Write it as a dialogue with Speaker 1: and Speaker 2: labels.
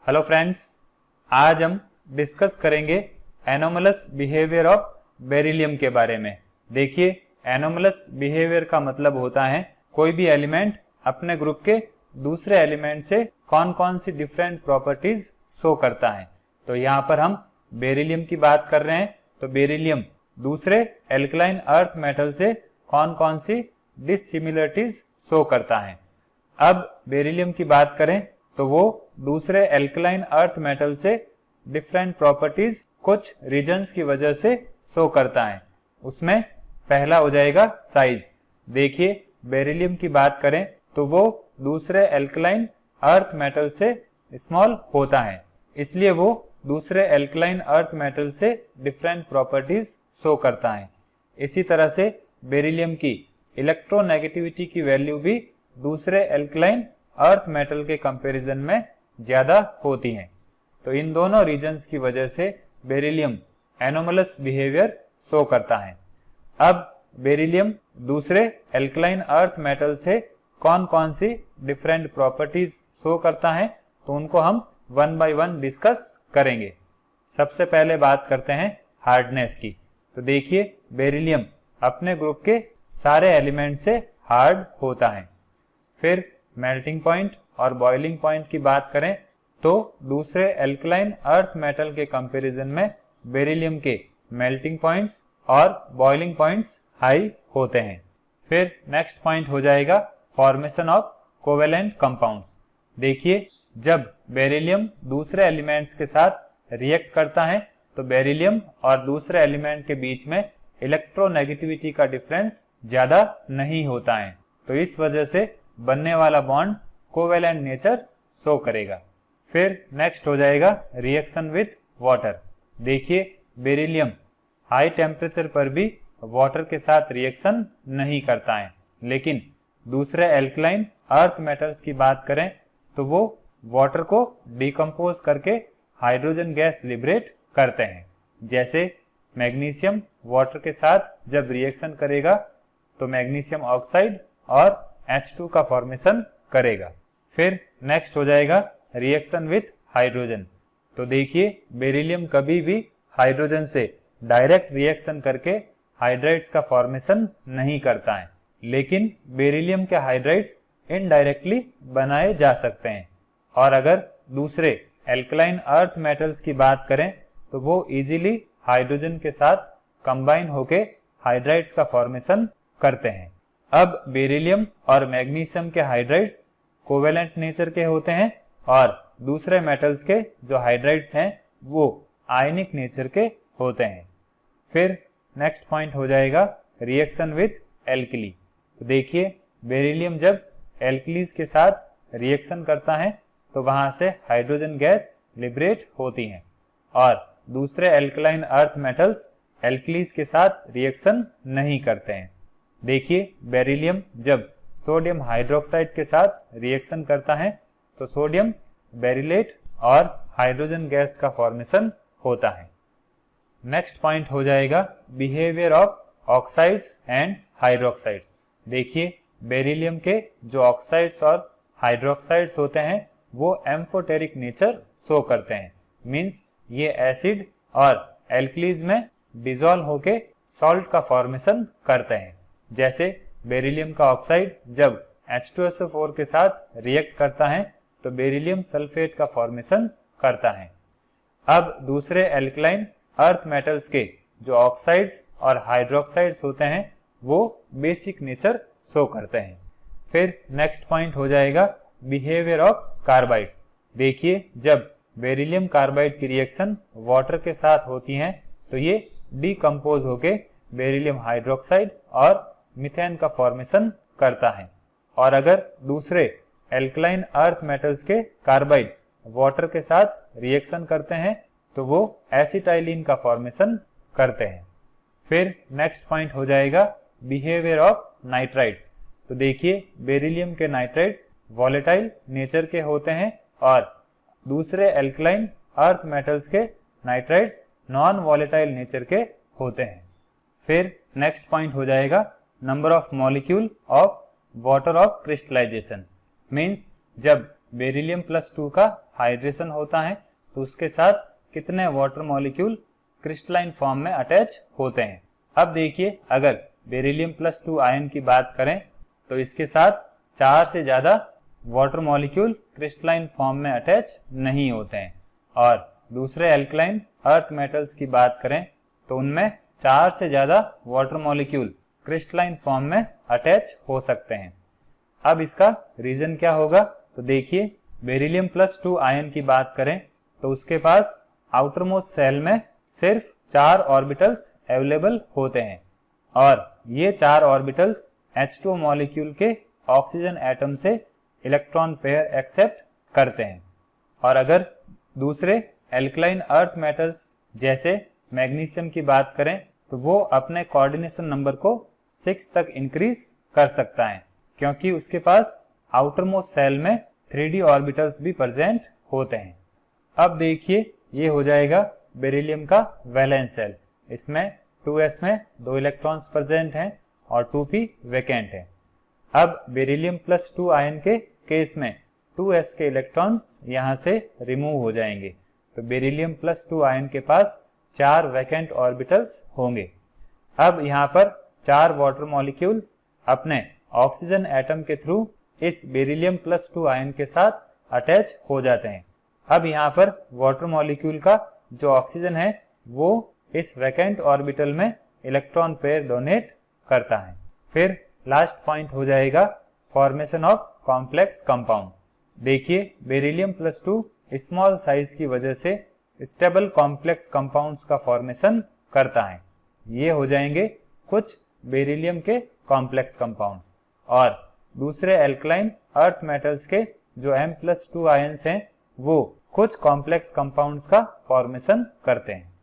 Speaker 1: Hello friends, आज हम discuss करेंगे एनोमलस बिहेवियर ऑफ बेरिलियम के बारे में। देखिए, एनोमलस बिहेवियर का मतलब होता है कोई भी एलिमेंट अपने ग्रुप के दूसरे एलिमेंट से कौन कौन सी डिफरेंट प्रॉपर्टीज शो करता है। तो यहाँ पर हम बेरिलियम की बात कर रहे हैं, तो बेरिलियम दूसरे एल्कलाइन अर्थ मेटल से कौन कौन सी डिसिमिलरिटीज शो करता है। अब बेरिलियम की बात करें तो वो दूसरे एल्कलाइन अर्थ मेटल से डिफरेंट प्रॉपर्टीज कुछ रीजन्स की वजह से शो करता है। उसमें पहला हो जाएगा साइज। देखिए, बेरिलियम की बात करें तो वो दूसरे एल्कलाइन अर्थ मेटल से स्मॉल होता है, इसलिए वो दूसरे एल्कलाइन अर्थ मेटल से डिफरेंट प्रॉपर्टीज शो करता है। इसी तरह से बेरिलियम की इलेक्ट्रोनेगेटिविटी की वैल्यू भी दूसरे एल्कलाइन अर्थ मेटल के कंपैरिजन में ज्यादा होती हैं। तो इन दोनों रीजन्स की वजह से बेरिलियम एनोमलस बिहेवियर शो करता है। अब बेरिलियम दूसरे एल्कलाइन अर्थ मेटल से कौन कौन सी डिफरेंट प्रॉपर्टीज शो करता है, तो उनको हम वन बाय वन डिस्कस करेंगे। सबसे पहले बात करते हैं हार्डनेस की। तो देखिए, बेरिलियम अपने ग्रुप के सारे एलिमेंट से हार्ड होता है। फिर मेल्टिंग पॉइंट और बॉइलिंग पॉइंट की बात करें तो दूसरे एल्कलाइन अर्थ मेटल के कंपैरिजन में बेरिलियम के मेल्टिंग पॉइंट्स और बॉइलिंग पॉइंट्स हाई होते हैं। फिर नेक्स्ट पॉइंट हो जाएगा फॉर्मेशन ऑफ कोवेलेंट कंपाउंड्स। देखिए, जब बेरिलियम दूसरे एलिमेंट्स के साथ रिएक्ट करता है तो बेरिलियम और दूसरे एलिमेंट के बीच में इलेक्ट्रोनेगेटिविटी का डिफरेंस ज्यादा नहीं होता है, तो इस वजह से बनने वाला बॉन्ड कोवेलेंट नेचर शो करेगा। फिर नेक्स्ट हो जाएगा रिएक्शन विथ वाटर। देखिए, बेरिलियम हाई टेम्परेचर पर भी वाटर के साथ रिएक्शन नहीं करता है, लेकिन दूसरे एल्कलाइन अर्थ मेटल्स की बात करें तो वो वाटर को डिकम्पोज करके हाइड्रोजन गैस लिबरेट करते हैं। जैसे मैग्नीशियम वाटर के साथ जब रिएक्शन करेगा तो मैग्नीशियम ऑक्साइड और H2 का फॉर्मेशन करेगा। फिर नेक्स्ट हो जाएगा रिएक्शन विथ हाइड्रोजन। तो देखिए, बेरिलियम कभी भी हाइड्रोजन से डायरेक्ट रिएक्शन करके हाइड्राइड्स का फॉर्मेशन नहीं करता है, लेकिन बेरिलियम के हाइड्राइड्स इनडायरेक्टली बनाए जा सकते हैं। और अगर दूसरे एल्कलाइन अर्थ मेटल्स की बात करें तो वो इजीली हाइड्रोजन के साथ कंबाइन होके हाइड्राइड्स का फॉर्मेशन करते हैं। अब बेरिलियम और मैग्नीशियम के हाइड्राइड्स कोवेलेंट नेचर के होते हैं और दूसरे मेटल्स के जो हाइड्राइड्स हैं वो आयनिक नेचर के होते हैं। फिर नेक्स्ट पॉइंट हो जाएगा रिएक्शन विथ एल्कली। तो देखिए, बेरिलियम जब एल्कलीज के साथ रिएक्शन करता है तो वहां से हाइड्रोजन गैस लिबरेट होती है और दूसरे एल्कलाइन अर्थ मेटल्स एल्कलीज के साथ रिएक्शन नहीं करते हैं। देखिए, बेरिलियम जब सोडियम हाइड्रोक्साइड के साथ रिएक्शन करता है तो सोडियम बेरिलेट और हाइड्रोजन गैस का फॉर्मेशन होता है। नेक्स्ट पॉइंट हो जाएगा behaviour of oxides and hydroxides. देखिए, बेरिलियम के जो ऑक्साइड्स और हाइड्रोक्साइड्स होते हैं वो एम्फोटेरिक नेचर शो करते हैं। मींस ये एसिड और एल्कलीज में डिसॉल्व होके सॉल्ट का फॉर्मेशन करते हैं। जैसे बेरिलियम का ऑक्साइड जब H2SO4 के साथ रिएक्ट करता है तो बेरिलियम सल्फेट का फॉर्मेशन करता है। अब दूसरे एल्कलाइन अर्थ मेटल्स के जो ऑक्साइड्स और हाइड्रोक्साइड्स होते हैं वो बेसिक नेचर शो करते हैं। फिर नेक्स्ट पॉइंट हो जाएगा बिहेवियर ऑफ कार्बाइड्स। देखिए, जब बेरिलियम कार्बाइड की रिएक्शन वाटर के साथ होती है तो ये डिकम्पोज होके बेरिलियम हाइड्रोक्साइड और मीथेन का फॉर्मेशन करता है। और अगर दूसरे एल्कलाइन अर्थ मेटल्स के कार्बाइड वाटर के साथ रिएक्शन करते हैं तो वो एसिटाइलिन का फॉर्मेशन करते हैं। फिर नेक्स्ट पॉइंट हो जाएगा बिहेवियर ऑफ नाइट्राइड्स। तो देखिए, बेरिलियम के नाइट्राइड्स वॉलेटाइल नेचर के होते हैं और दूसरे एल्कलाइन अर्थ मेटल्स के नाइट्राइड्स नॉन वॉलेटाइल नेचर के होते हैं। फिर नेक्स्ट पॉइंट हो जाएगा number of molecule of water of crystallisation. Means जब बेरिलियम प्लस 2 का हाइड्रेशन होता है तो उसके साथ कितने वाटर मॉलिक्यूल क्रिस्टलाइन फॉर्म में अटैच होते हैं। अब देखिए, अगर बेरिलियम प्लस 2 आयन की बात करें तो इसके साथ 4 से ज्यादा वाटर मॉलिक्यूल क्रिस्टलाइन फॉर्म में अटैच नहीं होते हैं। और दूसरे एल्कलाइन अर्थ मेटल्स की बात करें तो उनमें 4 से ज्यादा वाटर मॉलिक्यूल क्रिस्टलाइन फॉर्म में अटैच हो सकते हैं। अब इसका रीजन क्या होगा, तो देखिए, बेरिलियम प्लस 2 आयन की बात करें तो उसके पास आउटर मोस्ट सेल में सिर्फ 4 ऑर्बिटल्स अवेलेबल होते हैं और ये 4 ऑर्बिटल्स H2O मॉलिक्यूल के ऑक्सीजन एटम से इलेक्ट्रॉन पेयर एक्सेप्ट करते हैं। और अगर दूसरे एल्कलाइन अर्थ मेटल्स जैसे मैग्नीशियम की बात करें तो वो अपने कोऑर्डिनेशन नंबर को 6 तक इंक्रीज कर सकता है, क्योंकि उसके पास आउटर मोस्ट सेल में 3d ऑर्बिटल्स भी प्रेजेंट होते हैं। अब देखिए, ये हो जाएगा बेरिलियम का वैलेंस शेल। इसमें 2s में 2 इलेक्ट्रॉन्स प्रेजेंट हैं और 2p वैकेंट है। अब बेरिलियम प्लस 2 आयन के केस में 2s के इलेक्ट्रॉन्स यहाँ से रिमूव हो जाएंगे, तो बेरिलियम प्लस 2 आयन के पास 4 वैकेंट ऑर्बिटल्स होंगे। अब यहाँ पर 4 वाटर मॉलिक्यूल अपने ऑक्सीजन एटम के थ्रू इस बेरिलियम प्लस 2 आयन के साथ अटैच हो जाते हैं। अब यहाँ पर वाटर मॉलिक्यूल का जो ऑक्सीजन है वो इस वैकेंट ऑर्बिटल में इलेक्ट्रॉन पेयर डोनेट करता है। फिर लास्ट पॉइंट हो जाएगा फॉर्मेशन ऑफ कॉम्प्लेक्स कंपाउंड। देखिए, बेरिलियम प्लस 2 स्मॉल साइज की वजह से स्टेबल कॉम्प्लेक्स कंपाउंड्स का फॉर्मेशन करता है। ये हो जाएंगे कुछ बेरिलियम के कॉम्प्लेक्स कंपाउंड्स। और दूसरे एल्कलाइन अर्थ मेटल्स के जो M+2 आयन्स हैं वो कुछ कॉम्प्लेक्स कंपाउंड्स का फॉर्मेशन करते हैं।